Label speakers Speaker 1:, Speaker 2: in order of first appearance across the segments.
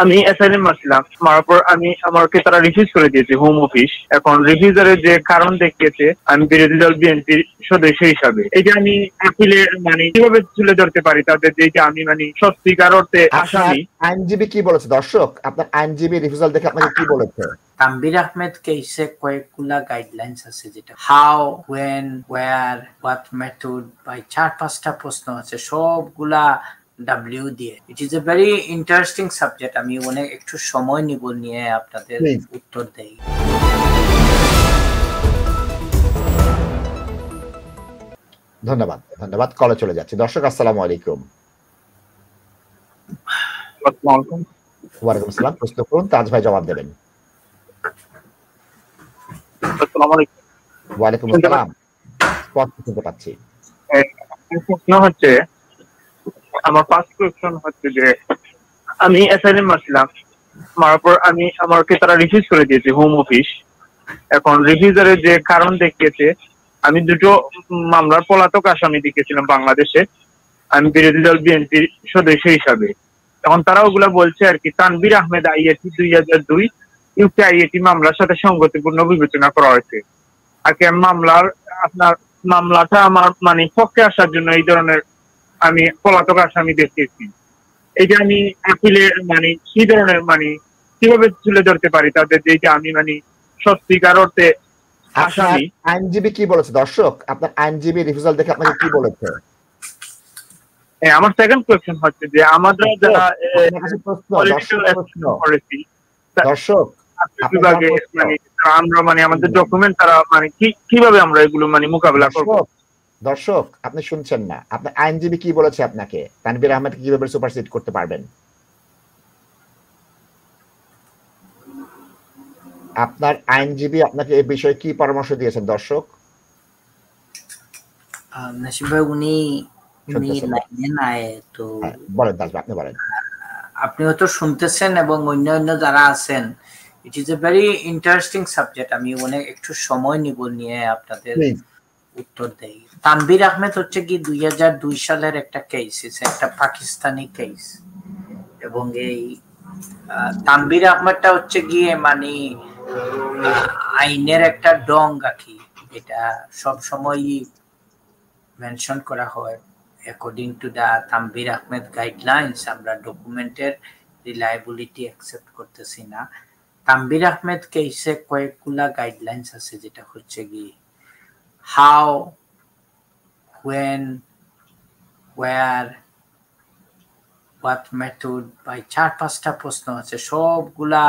Speaker 1: আমি অ্যাসাইনমেন্ট মারছিলাম, মারার পর আমাকে তারা রিফিউজ করে দিয়েছে হোম অফিস। এখন রিফিউজারের যে কারণ দেখিয়েছে আমি বিরোধী দল বিএনপির সদস্য হিসাবে, এটা আমি আপিলে কিভাবে তুলে ধরতে পারি তাদের যে আমি সত্যিকার অর্থে আসামি।
Speaker 2: আইনজীবী কি বলেছে দর্শক? আপনার আইনজীবী রিফিউজাল দেখে আপনাকে কি বলেছে?
Speaker 3: তানভীর আহমেদ কেসে কয়েকগুলা গাইডলাইন্স আছে, যেটা how, when, where, what method, by 4-5টা প্রশ্ন আছে, সবগুলা ডাব্লিউ দিয়ে। It is a very interesting subject. আমি অনেক একটু সময় নিব নিয়ে আপনাদের উত্তর দেই।
Speaker 2: ধন্যবাদ ধন্যবাদ। কলে চলে যাচ্ছি। দর্শক আসসালামু আলাইকুম। ওয়ালাইকুম আসসালাম। প্রশ্ন করুন, তাজ ভাই জবাব দেবেন। ওয়ালাইকুম আসসালাম। স্পষ্ট শুনতে পাচ্ছি।
Speaker 1: প্রশ্ন হচ্ছে, আমার ফার্স্ট কোয়েশ্চন হচ্ছে যে আমি অ্যাসাইনমেন্ট মারছিলাম, মারার পর আমাকে তারা রিফিউজ করে দিয়েছে হোম অফিস। এখন রিফিউজারের যে কারণ দেখিয়েছে, আমি দুটো মামলার পলাতক আসামি দেখিয়েছিলাম বাংলাদেশে, আমি বিরোধী দল বিএনপির সদস্য হিসাবে। এখন তারা ওগুলা বলছে আর কি তানভীর আহমেদ আইএটি 2002 ইউকে আইএটি মামলার সাথে সঙ্গতিপূর্ণ বিবেচনা করা হয়েছে। আর কি মামলাটা আমার পক্ষে আসার জন্য এই ধরনের আমি পলাতক আসামি দেখিয়েছি। এটা আমি আপিলে কি ধরনের কিভাবে তুলে ধরতে পারি তাদের যে আমি সত্যিকার অর্থে আসামি।
Speaker 2: আইনজীবী কি বলেছে দর্শক? আপনার আইনজীবী রিফিউজাল দেখে আপনাকে কি বলেছে?
Speaker 1: আমার সেকেন্ড কোয়েশ্চন হচ্ছে যে আমরা যারা
Speaker 2: দর্শক
Speaker 1: বিভাগে আমরা আমাদের ডকুমেন্ট তারা কিভাবে আমরা এগুলো মোকাবেলা করব?
Speaker 2: দর্শক আপনি শুনছেন না, আপনার আইনজীবী কি বলেছে আপনাকে? তানভীর আহমেদ কিভাবে সুপারসিড করতে পারবেন? আপনার আইনজীবী আপনাকে এই বিষয়ে কি পরামর্শ দিয়েছেন দর্শক?
Speaker 3: নাসিম ভাই উনি লাইনে নাই, তো
Speaker 2: বলেন দাস, আপনি বলেন।
Speaker 3: আপনি হয়তো শুনতেছেন এবং অন্যান্য যারা আছেন। ইট is a very interesting subject. আমি অনেক একটু সময় নিব নিয়ে আপনাদের উত্তর দেই। তানভীর আহমেদ হচ্ছে কি 2002 সালের একটা কেস, একটা পাকিস্তানি কেস। এবং এই তানভীর আহমেদটা হচ্ছে গিয়ে আইনের একটা ডং রাখি, এটা সব সময় মেনশন করা হয়। According to the Tanvir Ahmed guidelines আমরা ডকুমেন্টের রিলায়েবিলিটি অ্যাকসেপ্ট করতেছি না। তানভীর আহমেদ কেসে কয়েকগুলা গাইডলাইন্স আছে, যেটা হচ্ছে কি how, when, where, what method, by 4-5টা প্রশ্ন আছে, সবগুলা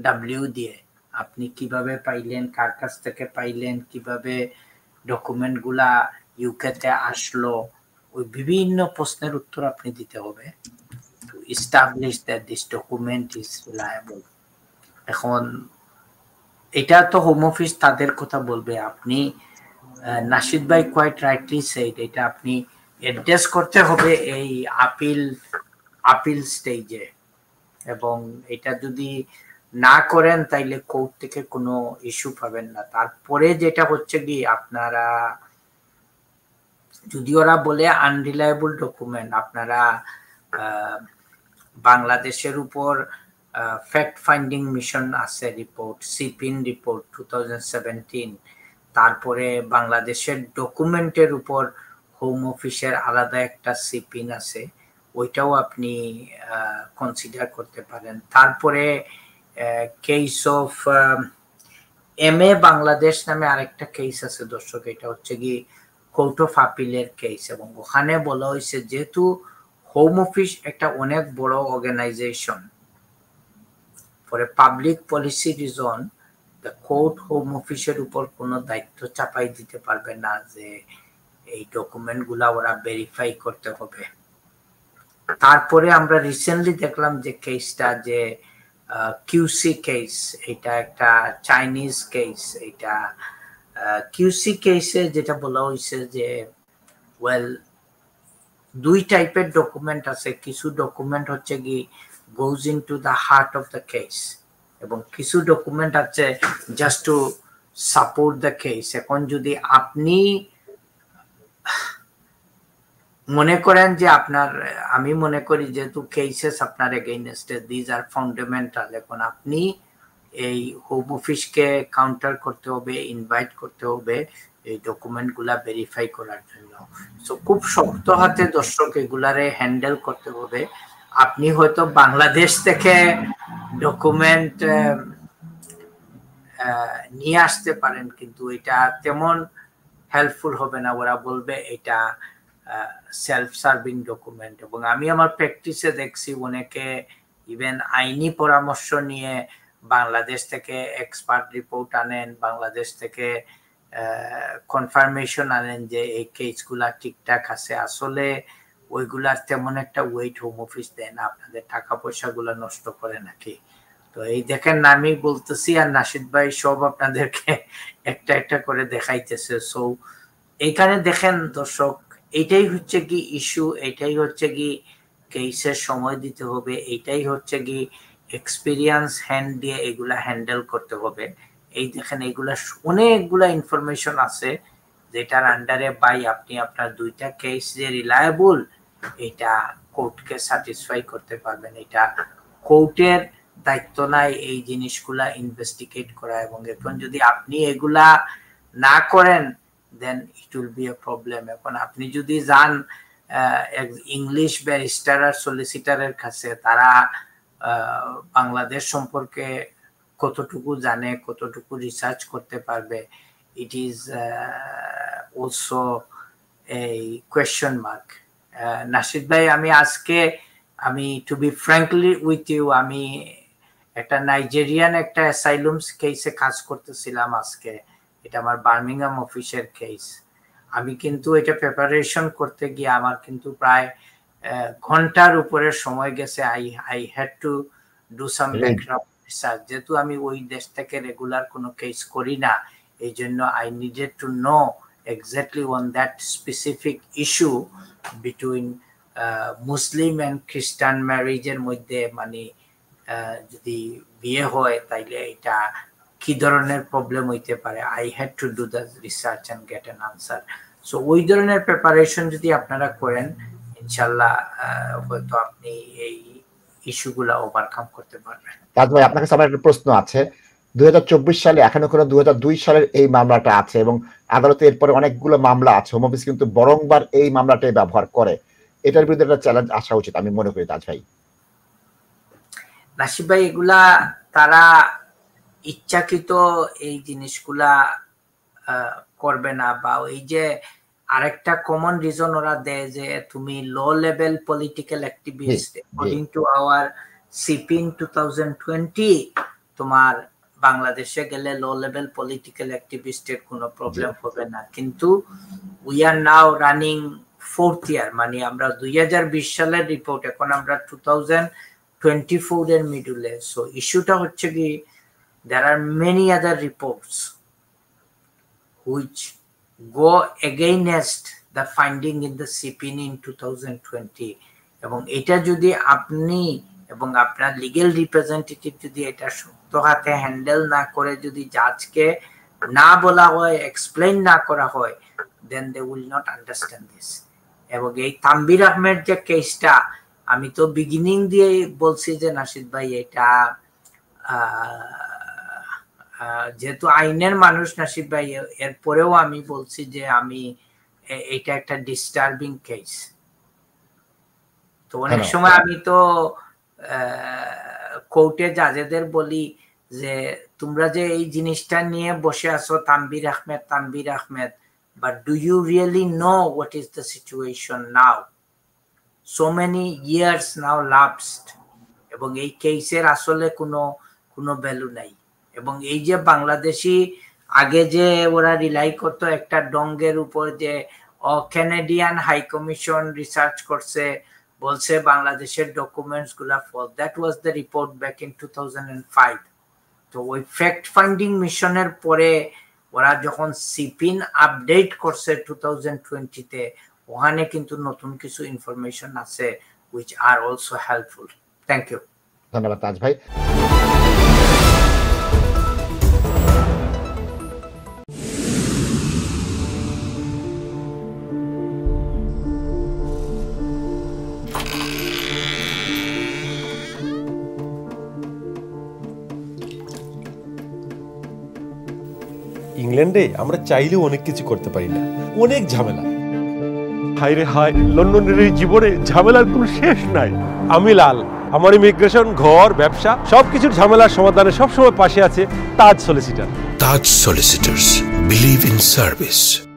Speaker 3: ডাব্লিউ দিয়ে। আপনি কিভাবে পাইলেন, কার কাছ থেকে পাইলেন, কিভাবে ডকুমেন্টগুলা ইউকেতে আসলো, ওই বিভিন্ন প্রশ্নের উত্তর আপনি দিতে হবে to establish that this document is reliable. এখন এটা তো হোম অফিস তাদের কথা বলবে। আপনি নাশিদ ভাই কোয়াইট রাইটলি সেড, এটা আপনি অ্যাড্রেস করতে হবে এই আপিল স্টেজে, এবং এটা যদি না করেন তাইলে কোর্ট থেকে কোনো ইস্যু পাবেন না। তারপরে যেটা হচ্ছে কি, আপনারা যদি ওরা বলে আনরিলায়েবল ডকুমেন্ট, আপনারা বাংলাদেশের উপর ফ্যাক্ট ফাইন্ডিং মিশন আছে রিপোর্ট, সিপিন রিপোর্ট 2017, তারপরে বাংলাদেশের ডকুমেন্টের উপর হোম অফিসের আলাদা একটা সিপিন আছে, ওইটাও আপনি কনসিডার করতে পারেন। তারপরে কেস অফ MA বাংলাদেশ নামে আরেকটা কেস আছে দর্শক, এটা হচ্ছে কি কোর্ট অফ আপিলের কেস, এবং ওখানে বলা হয়েছে যেহেতু হোম অফিস একটা অনেক বড় organisation, for a public policy reason the court home অফিসের উপর কোনো দায়িত্ব চাপাই দিতে পারবে না যে এই ডকুমেন্ট গুলা ওরা ভেরিফাই করতে হবে। তারপরে আমরা রিসেন্টলি দেখলাম যে কেসটা যে কিউসি কেস, এটা একটা চাইনিজ কেস। এটা কিউসি কেসে যেটা বলা হয়েছে যে ওয়েল দুই টাইপের ডকুমেন্ট আছে, কিছু ডকুমেন্ট হচ্ছে কি goes into the heart of the case, এবং কিছু ডকুমেন্ট আছে just to support the case. এখন যদি আপনি মনে করেন যে আপনার, আমি মনে করি যেহেতু কেসেস আপনার এগেইনস্টে, দিজ আর ফান্ডামেন্টাল, এখন আপনি এই হোম অফিসকে কাউন্টার করতে হবে, ইনভাইট করতে হবে এই ডকুমেন্টগুলা ভেরিফাই করার জন্য। সো খুব শক্ত হাতে দর্শক এগুলারে হ্যান্ডেল করতে হবে। আপনি হয়তো বাংলাদেশ থেকে ডকুমেন্ট নিয়ে আসতে পারেন, কিন্তু এটা তেমন হেল্পফুল হবে না। ওরা বলবে এটা সেলফ সার্ভিং ডকুমেন্ট। এবং আমি আমার প্র্যাকটিসে দেখছি অনেকে ইভেন আইনি পরামর্শ নিয়ে বাংলাদেশ থেকে এক্সপার্ট রিপোর্ট আনেন, বাংলাদেশ থেকে কনফার্মেশন আনেন যে এই কেসগুলা ঠিকঠাক আছে। আসলে ওইগুলার তেমন একটা ওয়েট হোম অফিস দেয় না, আপনাদের টাকা পয়সাগুলো নষ্ট করে নাকি। তো এই দেখেন, আমি বলতেছি আর নাশিদ ভাই সব আপনাদেরকে একটা একটা করে দেখাইতেছে। সো এইখানে দেখেন দর্শক, এইটাই হচ্ছে কি ইস্যু, এইটাই হচ্ছে কি কেসের সময় দিতে হবে, এইটাই হচ্ছে কি এক্সপিরিয়েন্স হ্যান্ড দিয়ে এগুলা হ্যান্ডেল করতে হবে। এই দেখেন এগুলা অনেকগুলা ইনফরমেশন আছে যেটার আন্ডারে বাই আপনি আপনার দুইটা কেস যে রিলায়েবল এটা কোর্টকে স্যাটিসফাই করতে পারবেন। এটা কোর্টের দায়িত্ব নাই এই জিনিসগুলা ইনভেস্টিগেট করা। এবং এখন যদি আপনি এগুলা না করেন then it will be a problem. এখন আপনি যদি যান ইংলিশ ব্যারিস্টার আর সলিসিটারের কাছে, তারা বাংলাদেশ সম্পর্কে কতটুকু জানে, কতটুকু রিসার্চ করতে পারবে, ইট ইজ অলসো এই কোয়েশ্চন মার্ক। নাশিদ ভাই, আমি to be frankly with you, আমি একটা নাইজেরিয়ান একটা অ্যাসাইলুম কেসে কাজ করতেছিলাম আজকে। এটা আমার বার্মিংহাম অফিসের কেস। আমি কিন্তু এটা প্রিপারেশন করতে গিয়ে আমার কিন্তু প্রায় ঘন্টার উপরে সময় গেছে। I had to do some background research. যেহেতু আমি ওই দেশ থেকে রেগুলার কোনো কেস করি না, এই জন্য I needed to know exactly on that specific issue between Muslim and খ্রিস্টান ম্যারেজের মধ্যে, মানে যদি বিয়ে হয় তাইলে এটা কি ধরনের প্রবলেম হইতে পারে। I had to do the research and get an answer. So ওই ধরনের প্রিপারেশন যদি আপনারা করেন, ইনশাল্লাহ হয়তো আপনি এই ইস্যুগুলা ওভারকাম করতে পারবেন।
Speaker 2: তাজ ভাই, আপনার কাছে আমার একটা প্রশ্ন আছে। 2024 সালে এখনো কোনো 2002 সালের এই মামলাটা আছে এবং আদালতে এরপরে অনেকগুলো মামলা আছে। হোম অফিস কিন্তু বরংবার এই মামলাটাই ব্যবহার করে। এটার বিরুদ্ধে একটা চ্যালেঞ্জ আসা উচিত আমি মনে করি। তাজ ভাই,
Speaker 3: নাসিব ভাই, এগুলা তারা ইচ্ছাকৃত এই জিনিসগুলা করবে না, বা ওই যে আরেকটা কমন রিজন ওরা দেয় যে তুমি low level political activist, according to our সিপিং 2020 তোমার বাংলাদেশে গেলে লো লেভেল পলিটিক্যাল অ্যাক্টিভিস্টের কোনো প্রবলেম হবে না। কিন্তু we are now running 4th ইয়ার, মানে আমরা 2020 সালের রিপোর্ট, এখন আমরা 2024 এর মিডলে। সো ইস্যুটা হচ্ছে কি, there are many other reports which go against the finding in the CPN in 2020, এবং এটা যদি আপনি এবং আপনার লিগ্যাল রিপ্রেজেন্টেটিভ যদি এটা শক্ত হাতে হ্যান্ডেল না করে, যদি জাজকে না বলা হয়, এক্সপ্লেইন না করা হয়, then they will not understand this. এবং এই তানভীর আহমেদ যে কেসটা, আমি তো বিগিনিং দিয়ে বলছি যে নাশিদ ভাই, এটা যেহেতু আইনের মানুষ নাসিব ভাই, এরপরেও আমি বলছি যে আমি এটা একটা ডিস্টার্বিং কেস। তো অনেক সময় আমি তো কোর্টে জাজেদের বলি যে তোমরা যে এই জিনিসটা নিয়ে বসে আছো Tanvir Ahmed, but do you really know what is the situation now? So many years now lapsed, এবং এই কেসের আসলে কোনো ভ্যালু নাই। এবং এই যে বাংলাদেশি আগে যে ওরা রিলাই করতো একটা ডঙ্গের উপর, যে ক্যানাডিয়ান হাই কমিশন রিসার্চ করছে, বলছে বাংলাদেশের ডকুমেন্টস গুলা ফল, that was the report back in 2005। তো ওই ফ্যাক্ট ফাইন্ডিং মিশনের পরে ওরা যখন সিপিন আপডেট করছে 2020-তে, ওখানে কিন্তু নতুন কিছু ইনফরমেশন আছে which are also helpful. Thank you.
Speaker 2: ধন্যবাদ তাজ ভাই।
Speaker 4: ইংল্যান্ডে আমরা চাইলেও অনেক কিছু করতে পারি না, অনেক ঝামেলা। হায় রে হায়, লন্ডনের এই জীবনে ঝামেলার কোনো শেষ নাই। আমি লাল, আমার ইমিগ্রেশন, ঘর, ব্যবসা সবকিছুর ঝামেলার সমাধানে সবসময় পাশে আছে তাজ solicitor.
Speaker 5: Taj Solicitors. Believe in service.